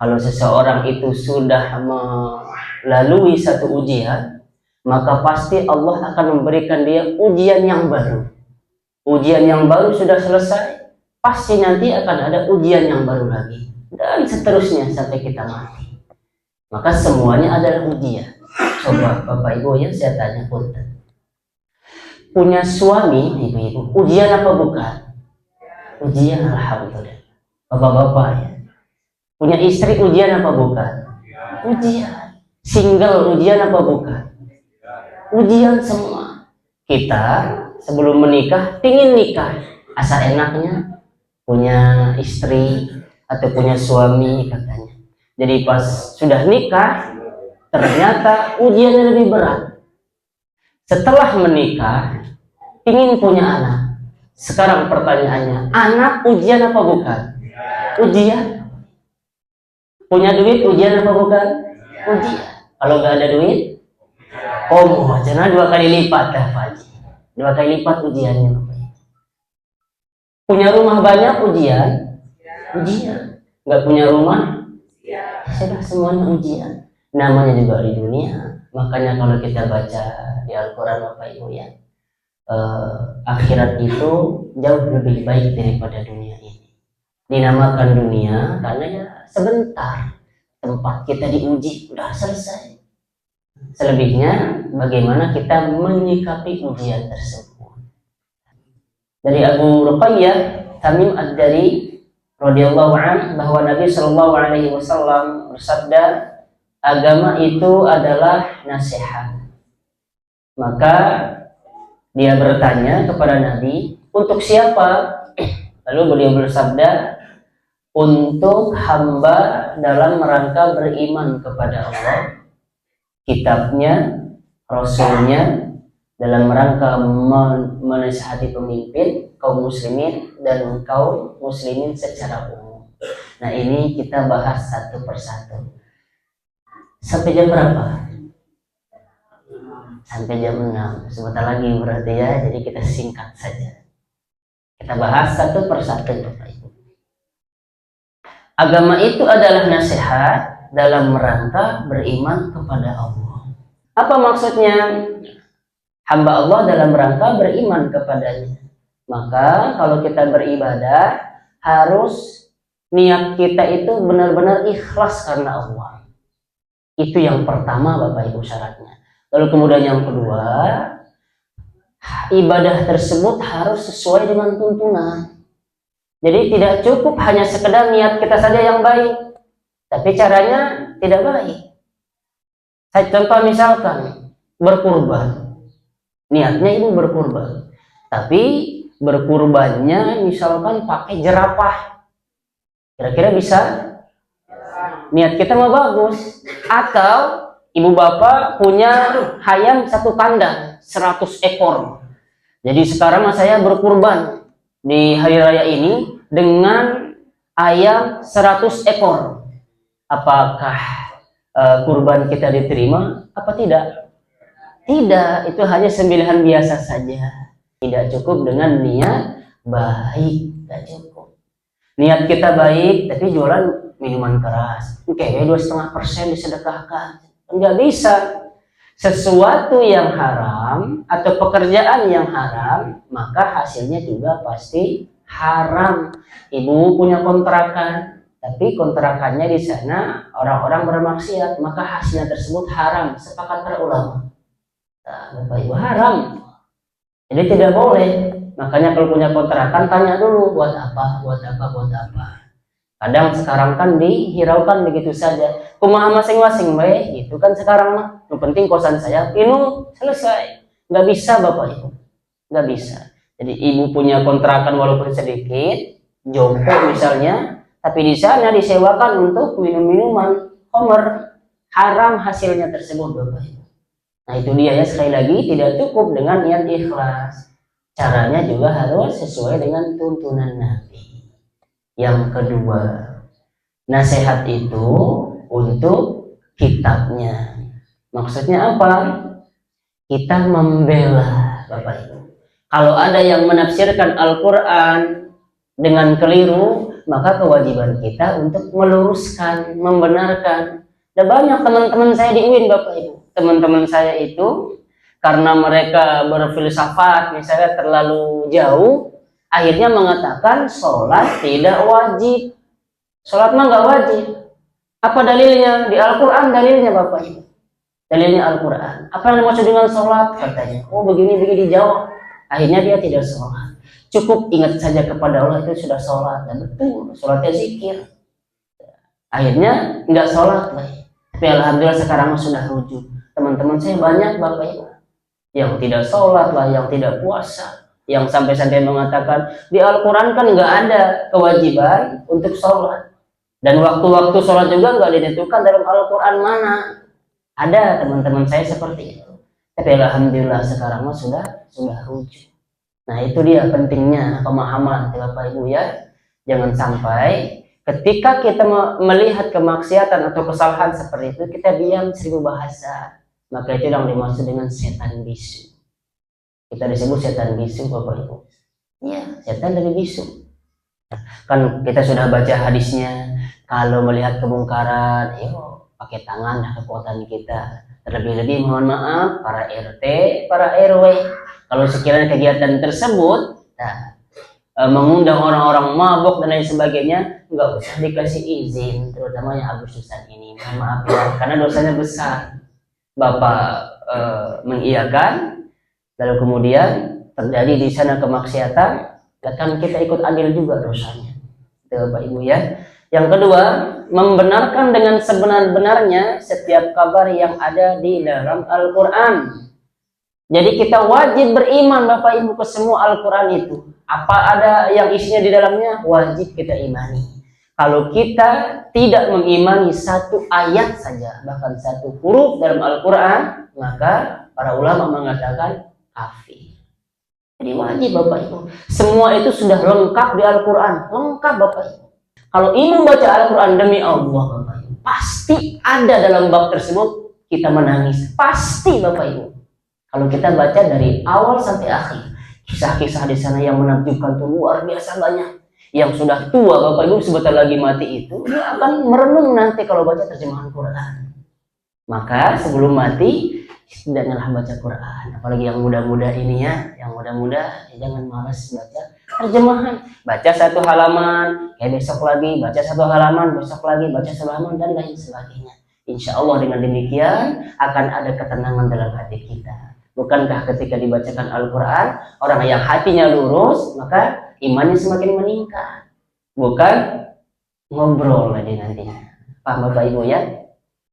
Kalau seseorang itu sudah melalui satu ujian, maka pasti Allah akan memberikan dia ujian yang baru. Ujian yang baru sudah selesai, pasti nanti akan ada ujian yang baru lagi, dan seterusnya sampai kita mati. Maka semuanya adalah ujian. Coba Bapak Ibu ya, saya tanya punten. Punya suami ibu-ibu, ujian apa bukan? Ujian, alhamdulillah. Bapak-bapak ya. Punya istri, ujian apa bukan? Ujian. Single, ujian apa bukan? Ujian semua. Kita sebelum menikah, pingin nikah, asa enaknya punya istri atau punya suami katanya. Jadi pas sudah nikah, ternyata ujiannya lebih berat. Setelah menikah, pingin punya anak. Sekarang pertanyaannya, anak ujian apa bukan? Ujian. Punya duit ujian apa bukan? Ujian. Kalau nggak ada duit, jangan 2 kali lipat dah Pak Haji. 2 kali lipat ujiannya. Punya rumah banyak ujian, ujian. Nggak punya rumah, sudah semuanya ujian. Namanya juga di dunia. Makanya kalau kita baca di Al-Quran Bapak Ibu ya, akhirat itu jauh lebih baik daripada dunia ini. Dinamakan dunia karena ya sebentar tempat kita diuji, udah selesai. Selebihnya bagaimana kita menyikapi ujian tersebut. Dari Abu Ruqayyah Tamim Ad-Dari radhiyallahu anhu bahwa Nabi Shallallahu alaihi wasallam bersabda, agama itu adalah nasihat. Maka dia bertanya kepada Nabi, untuk siapa? Lalu beliau bersabda, untuk hamba dalam rangka beriman kepada Allah, kitabnya, rasulnya, dalam rangka menasihati pemimpin, kaum muslimin dan kaum muslimin secara umum. Nah ini kita bahas satu persatu. Sampai jam berapa? Sampai jam 6. Sebentar lagi berarti ya, jadi kita singkat saja. Kita bahas satu persatu Bapak Ibu. Agama itu adalah nasihat dalam rangka beriman kepada Allah. Apa maksudnya? Hamba Allah dalam rangka beriman kepadanya. Maka kalau kita beribadah, harus niat kita itu benar-benar ikhlas karena Allah. Itu yang pertama Bapak Ibu syaratnya. Lalu kemudian yang kedua, ibadah tersebut harus sesuai dengan tuntunan. Jadi tidak cukup hanya sekedar niat kita saja yang baik, tapi caranya tidak baik. Saya contoh misalkan berkurban, niatnya ibu berkurban, tapi berkurbannya misalkan pakai jerapah, kira-kira bisa? Niat kita mah bagus. Atau ibu bapak punya ayam 1 kandang 100 ekor. Jadi sekarang saya berkurban di hari raya ini dengan ayam 100 ekor. Apakah kurban kita diterima apa tidak? Tidak, itu hanya sembelihan biasa saja. Tidak cukup dengan niat baik, tidak cukup. Niat kita baik, tapi jualan minuman keras. Oke, 2,5% disedekahkan. Enggak bisa. Sesuatu yang haram atau pekerjaan yang haram, maka hasilnya juga pasti haram. Ibu punya kontrakan, tapi kontrakannya di sana orang-orang bermaksiat, maka hasilnya tersebut haram. Sepakat para ulama. Nah, Bapak Ibu haram. Jadi tidak boleh. Makanya kalau punya kontrakan tanya dulu buat apa, buat apa, buat apa. Kadang sekarang kan dihiraukan begitu saja. Kumaha masing-masing baik gitu kan sekarang mah. Yang penting kosan saya penuh, selesai. Nggak bisa Bapak Ibu. Nggak bisa. Jadi ibu punya kontrakan walaupun sedikit, jompo misalnya, tapi di sana disewakan untuk minum-minuman khamr, haram hasilnya tersebut Bapak Ibu. Nah itu dia ya, sekali lagi tidak cukup dengan niat ikhlas. Caranya juga harus sesuai dengan tuntunan Nabi. Yang kedua, nasihat itu untuk kitabnya. Maksudnya apa? Kita membela Bapak Ibu. Kalau ada yang menafsirkan Al-Quran dengan keliru, maka kewajiban kita untuk meluruskan, membenarkan. Dan banyak teman-teman saya di UIN, Bapak Ibu. Teman-teman saya itu karena mereka berfilsafat misalnya terlalu jauh, akhirnya mengatakan sholat tidak wajib. Sholat mah nggak wajib. Apa dalilnya? Di Al-Quran dalilnya, Bapak Ibu. Dalilnya Al-Quran. Apa yang dimaksud dengan sholat? Katanya, oh begini-begini dijawab. Akhirnya dia tidak sholat. Cukup ingat saja kepada Allah itu sudah sholat. Dan betul, sholatnya zikir. Akhirnya nggak sholat lah. Tapi alhamdulillah sekarang sudah rujuk. Teman-teman saya banyak, Bapak Ibu, yang tidak sholat lah, yang tidak puasa, yang sampai-sampai mengatakan di Al-Quran kan nggak ada kewajiban untuk sholat, dan waktu-waktu sholat juga nggak ditentukan dalam Al-Quran mana. Ada teman-teman saya seperti itu. Tapi alhamdulillah sekarang sudah rujuk. Nah itu dia pentingnya pemahaman, Bapak Ibu ya. Jangan sampai ketika kita melihat kemaksiatan atau kesalahan seperti itu, kita diam 1000 bahasa. Maka itu yang dimaksud dengan setan bisu. Kita disebut setan bisu, Bapak Ibu. Iya, setan dari bisu. Kan kita sudah baca hadisnya, kalau melihat kemungkaran, yuk pakai tangan dan kekuatan kita. Terlebih-lebih mohon maaf para RT, para RW. Kalau sekiranya kegiatan tersebut mengundang orang-orang mabuk dan lain sebagainya, nggak usah dikasih izin, terutama yang Agustusan ini. Mohon maaf ya, karena dosanya besar. Bapak mengiyakan, lalu kemudian terjadi di sana kemaksiatan, akan kita ikut adil juga dosanya. Itu Bapak Ibu ya. Yang kedua, membenarkan dengan sebenar-benarnya setiap kabar yang ada di dalam Al-Quran. Jadi kita wajib beriman, Bapak Ibu, ke semua Al-Quran itu. Apa ada yang isinya di dalamnya, wajib kita imani. Kalau kita tidak mengimani satu ayat saja, bahkan satu huruf dalam Al-Quran, maka para ulama mengatakan kafir. Jadi wajib, Bapak Ibu. Semua itu sudah lengkap di Al-Quran. Lengkap, Bapak Ibu. Kalau ibu baca Al-Quran demi Allah, Bapak Ibu, pasti ada dalam bab tersebut kita menangis. Pasti, Bapak Ibu. Kalau kita baca dari awal sampai akhir, kisah-kisah di sana yang menakjubkan itu luar biasa banyak. Yang sudah tua, Bapak Ibu, sebentar lagi mati itu, dia akan merenung nanti kalau baca terjemahan Quran. Maka sebelum mati, janganlah baca Quran. Apalagi yang muda-muda ini ya, yang muda-muda jangan malas baca terjemahan. Baca satu halaman, kayak besok lagi, baca satu halaman, besok lagi, baca satu halaman, dan lain sebagainya. Insya Allah dengan demikian akan ada ketenangan dalam hati kita. Bukankah ketika dibacakan Al-Quran, orang yang hatinya lurus, maka imannya semakin meningkat. Bukan ngobrol lagi nantinya. Paham Bapak Ibu ya?